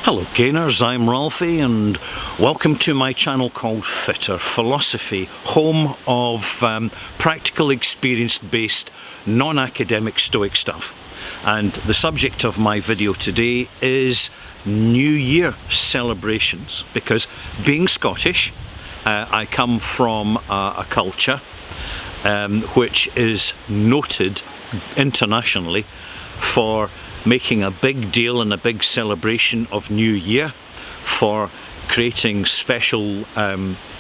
Hello gainers, I'm Ralphie and welcome to my channel called Fitter Philosophy, home of practical experience based non-academic stoic stuff. And the subject of my video today is New Year celebrations, because being Scottish, I come from a culture which is noted internationally for making a big deal and a big celebration of New Year, for creating special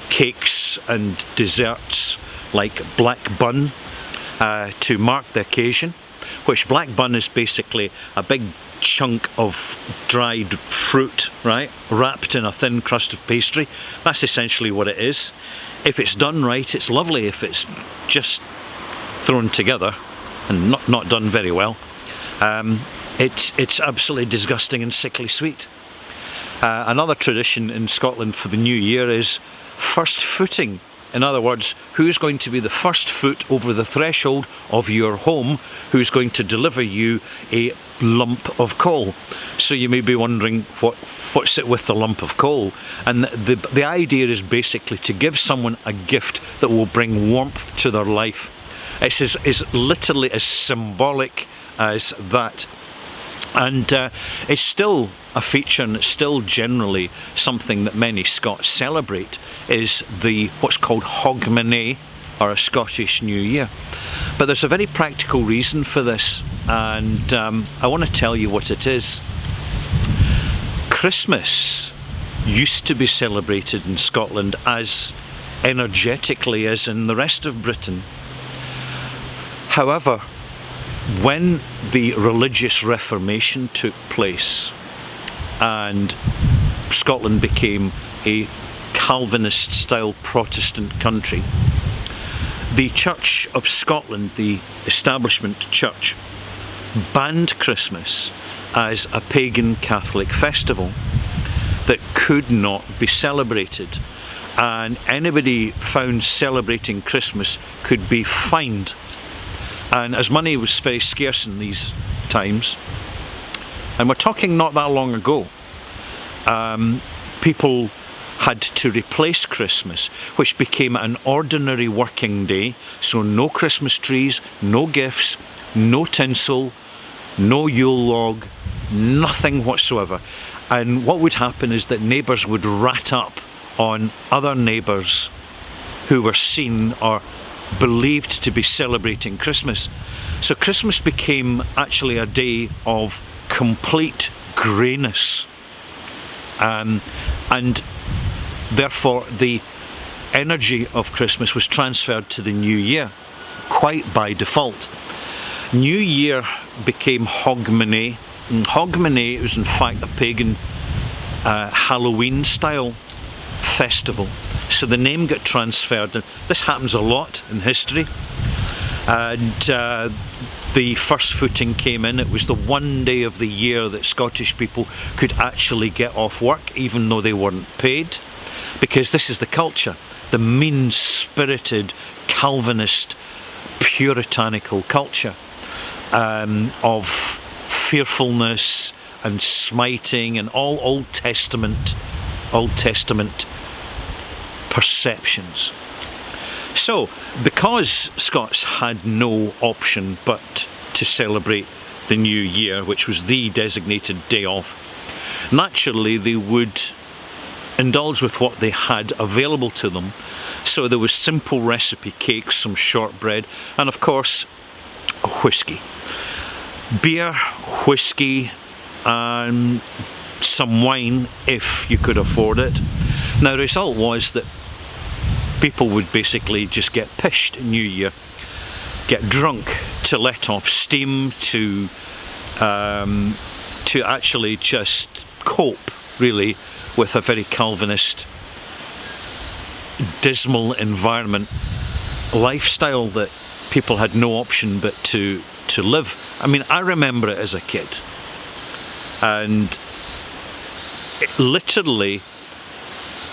cakes and desserts like black bun to mark the occasion, which black bun is basically a big chunk of dried fruit, right, wrapped in a thin crust of pastry. That's essentially what it is. If it's done right, it's lovely. If it's just thrown together and not done very well, it's absolutely disgusting and sickly sweet. Another tradition in Scotland for the New Year is first footing. In other words, who's going to be the first foot over the threshold of your home, who's going to deliver you a lump of coal. So you may be wondering, what's it with the lump of coal? And the idea is basically to give someone a gift that will bring warmth to their life. It's as literally as symbolic as that. And it's still a feature, and it's still generally something that many Scots celebrate, is what's called Hogmanay, or a Scottish New Year. But there's a very practical reason for this, and I want to tell you what it is. Christmas used to be celebrated in Scotland as energetically as in the rest of Britain. However, when the religious Reformation took place and Scotland became a Calvinist-style Protestant country, the Church of Scotland, the establishment church, banned Christmas as a pagan Catholic festival that could not be celebrated, and anybody found celebrating Christmas could be fined. And as money was very scarce in these times, and we're talking not that long ago, people had to replace Christmas, which became an ordinary working day. So no Christmas trees, no gifts, no tinsel, no Yule log, nothing whatsoever. And what would happen is that neighbours would rat up on other neighbours who were seen or believed to be celebrating Christmas. So Christmas became actually a day of complete greyness, and therefore the energy of Christmas was transferred to the New Year quite by default. New Year became Hogmanay, and Hogmanay was in fact a pagan Halloween style festival. So the name got transferred, and this happens a lot in history. And the first footing came in. It was the one day of the year that Scottish people could actually get off work, even though they weren't paid, because this is the culture, the mean-spirited, Calvinist, puritanical culture of fearfulness and smiting and all Old Testament perceptions. So, because Scots had no option but to celebrate the New Year, which was the designated day off, naturally they would indulge with what they had available to them. So there was simple recipe cakes, some shortbread, and of course, whiskey. Beer, whiskey, and some wine if you could afford it. Now the result was that people would basically just get pished in New Year, get drunk to let off steam, to actually just cope really with a very Calvinist, dismal environment, lifestyle that people had no option but to live. I mean, I remember it as a kid, and literally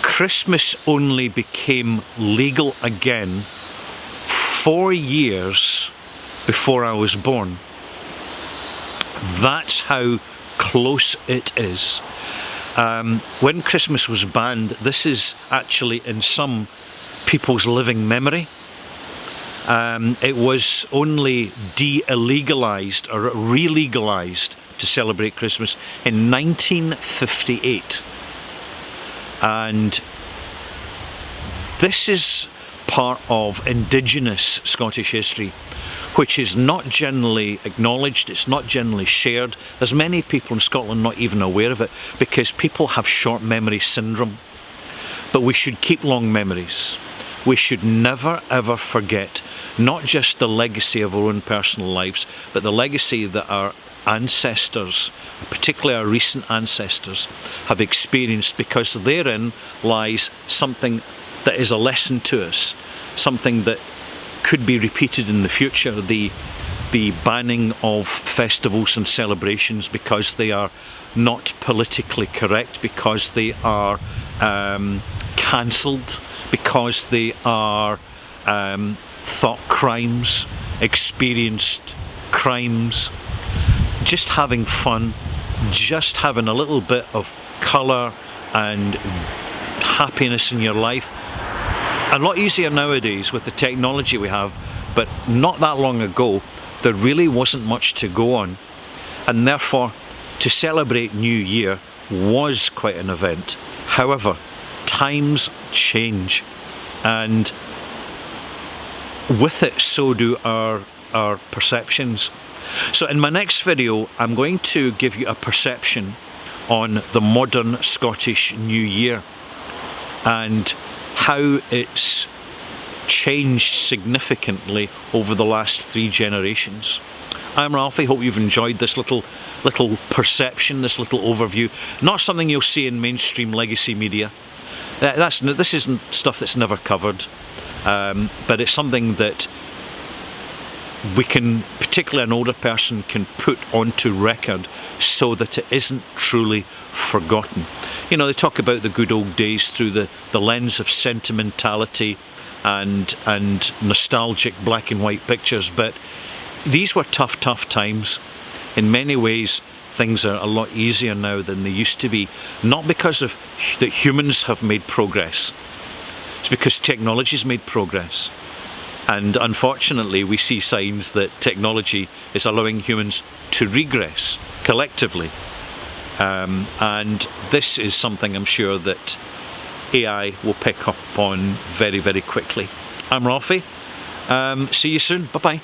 Christmas only became legal again 4 years before I was born. That's how close it is. When Christmas was banned, this is actually in some people's living memory. It was only de-illegalised or re-legalised to celebrate Christmas in 1958. And this is part of indigenous Scottish history, which is not generally acknowledged, it's not generally shared. There's many people in Scotland not even aware of it because people have short memory syndrome. But we should keep long memories. We should never ever forget not just the legacy of our own personal lives, but the legacy that our ancestors, particularly our recent ancestors, have experienced, because therein lies something that is a lesson to us, something that could be repeated in the future. The banning of festivals and celebrations because they are not politically correct, because they are cancelled, because they are thought crimes, experienced crimes. Just having fun, just having a little bit of colour and happiness in your life. A lot easier nowadays with the technology we have, but not that long ago there really wasn't much to go on, and therefore to celebrate New Year was quite an event. However, times change, and with it so do our perceptions. So in my next video I'm going to give you a perception on the modern Scottish New Year and how it's changed significantly over the last 3 generations. I'm Ralphie, hope you've enjoyed this little perception, this little overview. Not something you'll see in mainstream legacy media. This isn't stuff that's never covered, but it's something that we can, particularly an older person, can put onto record so that it isn't truly forgotten. You know, they talk about the good old days through the lens of sentimentality and nostalgic black and white pictures, but these were tough times. In many ways things are a lot easier now than they used to be, not because of that humans have made progress, it's because technology's made progress. And unfortunately we see signs that technology is allowing humans to regress collectively. And this is something I'm sure that AI will pick up on very, very quickly. I'm Ralphie. See you soon. Bye-bye.